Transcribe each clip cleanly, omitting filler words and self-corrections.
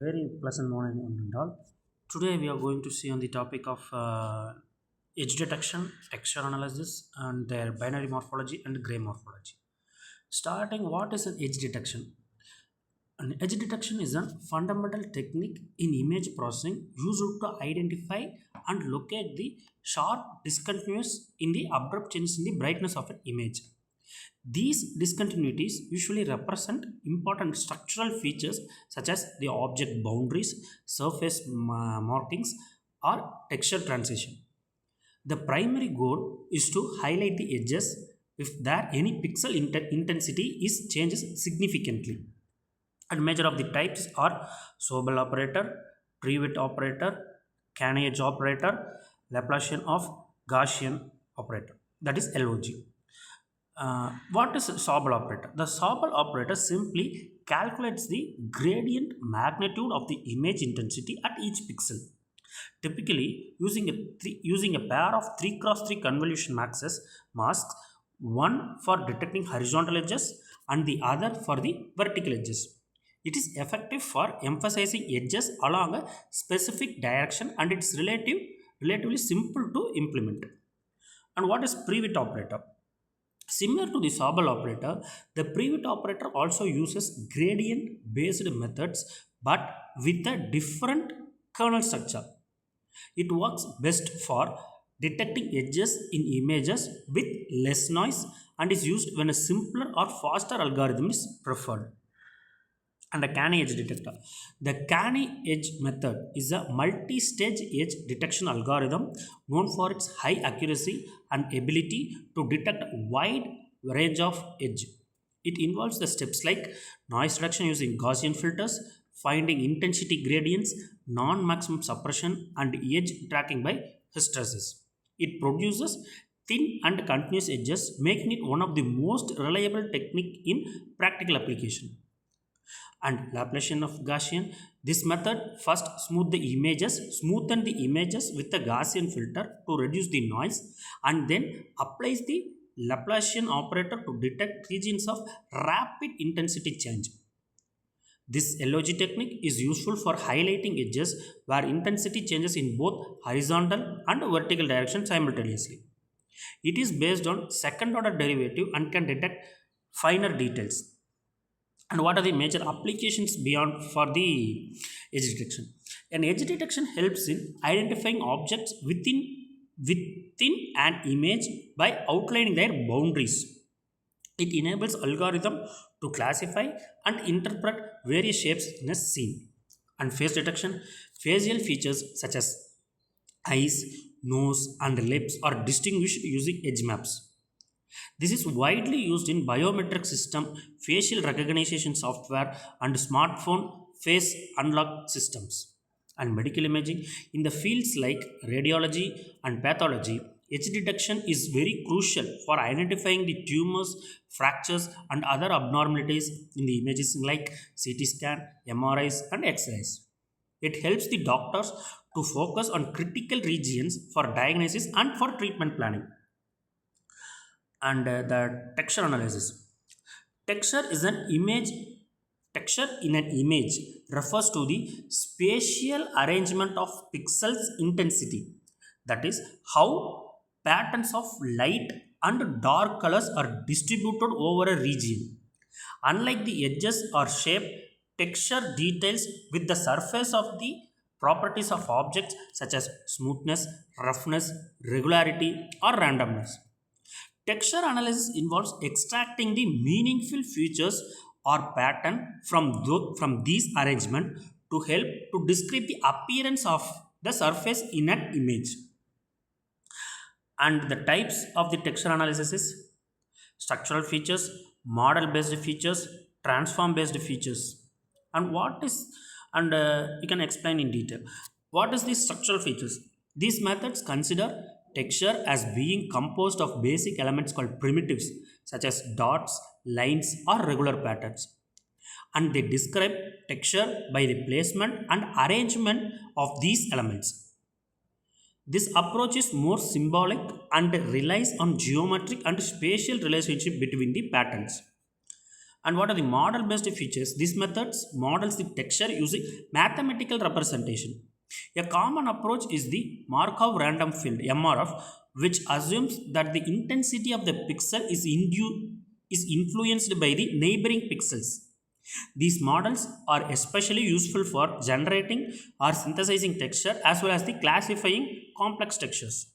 Very pleasant morning, one and all. Today we are going to see on the topic of edge detection, texture analysis, and their binary morphology and gray morphology. Starting, what is an edge detection? An edge detection is a fundamental technique in image processing used to identify and locate the sharp discontinuous in the abrupt changes in the brightness of an image. These discontinuities usually represent important structural features such as the object boundaries, surface markings, or texture transition. The primary goal is to highlight the edges if there any pixel intensity is changes significantly. And major of the types are Sobel operator, Trewitt operator, Canny Edge operator, Laplacian of Gaussian operator, that is LOG. What is Sobel operator? The Sobel operator simply calculates the gradient magnitude of the image intensity at each pixel. Typically, using a pair of 3 cross 3 convolution masks, one for detecting horizontal edges and the other for the vertical edges. It is effective for emphasizing edges along a specific direction and it's relatively simple to implement. And what is Prewitt operator? Similar to the Sobel operator, the Prewitt operator also uses gradient based methods but with a different kernel structure. It works best for detecting edges in images with less noise and is used when a simpler or faster algorithm is preferred. And a Canny Edge Detector. The Canny Edge method is a multi-stage edge detection algorithm known for its high accuracy and ability to detect wide range of edge. It involves the steps like noise reduction using Gaussian filters, finding intensity gradients, non-maximum suppression, and edge tracking by hysteresis. It produces thin and continuous edges, making it one of the most reliable technique in practical application. And Laplacian of Gaussian. This method first smoothen the images with a Gaussian filter to reduce the noise and then applies the Laplacian operator to detect regions of rapid intensity change. This LOG technique is useful for highlighting edges where intensity changes in both horizontal and vertical direction simultaneously. It is based on second order derivative and can detect finer details. And what are the major applications beyond for the edge detection? An edge detection helps in identifying objects within an image by outlining their boundaries. It enables algorithm to classify and interpret various shapes in a scene. And face detection, facial features such as eyes, nose, and lips are distinguished using edge maps. This is widely used in biometric system, facial recognition software, and smartphone face unlock systems. And medical imaging in the fields like radiology and pathology, edge detection is very crucial for identifying the tumors, fractures, and other abnormalities in the images like CT scan, MRIs, and X-rays. It helps the doctors to focus on critical regions for diagnosis and for treatment planning. And the texture analysis. texture is an image Texture in an image refers to the spatial arrangement of pixels intensity, that is how patterns of light and dark colors are distributed over a region. Unlike the edges or shape, texture details with the surface of the properties of objects such as smoothness, roughness, regularity, or randomness. Texture analysis involves extracting the meaningful features or pattern from these arrangement to help to describe the appearance of the surface in an image. And the types of the texture analysis is structural features, model based features, transform based features. And what is and you can explain in detail. What is the structural features? These methods consider texture as being composed of basic elements called primitives such as dots, lines, or regular patterns. And they describe texture by the placement and arrangement of these elements. This approach is more symbolic and relies on geometric and spatial relationship between the patterns. And what are the model based features? These methods models the texture using mathematical representation. A common approach is the Markov random field MRF, which assumes that the intensity of the pixel is influenced by the neighboring pixels. These models are especially useful for generating or synthesizing texture as well as the classifying complex textures.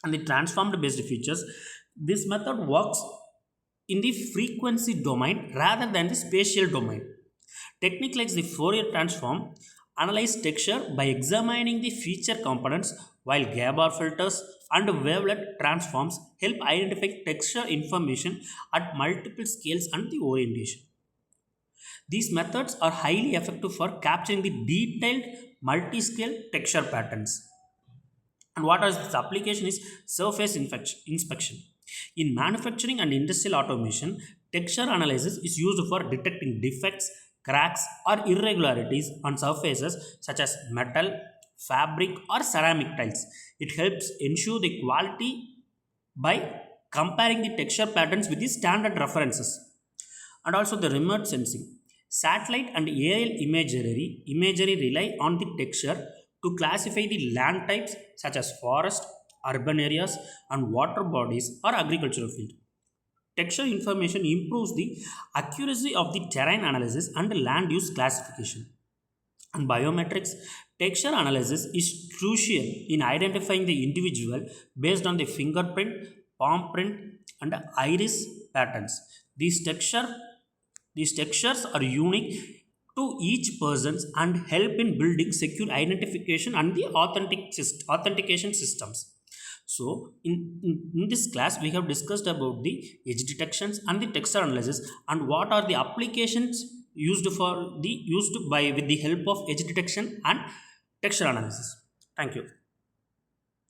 And the transformed based features, this method works in the frequency domain rather than the spatial domain. Technique like the Fourier transform analyze texture by examining the feature components, while Gabor filters and wavelet transforms help identify texture information at multiple scales and the orientation. These methods are highly effective for capturing the detailed multi-scale texture patterns. And what is this application is surface inspection. In manufacturing and industrial automation, texture analysis is used for detecting defects, cracks, or irregularities on surfaces such as metal, fabric, or ceramic tiles. It helps ensure the quality by comparing the texture patterns with the standard references. And also the remote sensing. Satellite and imagery rely on the texture to classify the land types such as forest, urban areas, and water bodies or agricultural field. Texture information improves the accuracy of the terrain analysis and land use classification. And biometrics, texture analysis is crucial in identifying the individual based on the fingerprint, palm print, and iris patterns. These texture these textures are unique to each person's and help in building secure identification and the authentication systems. So, in this class, we have discussed about the edge detections and the texture analysis and what are the applications used by with the help of edge detection and texture analysis. Thank you.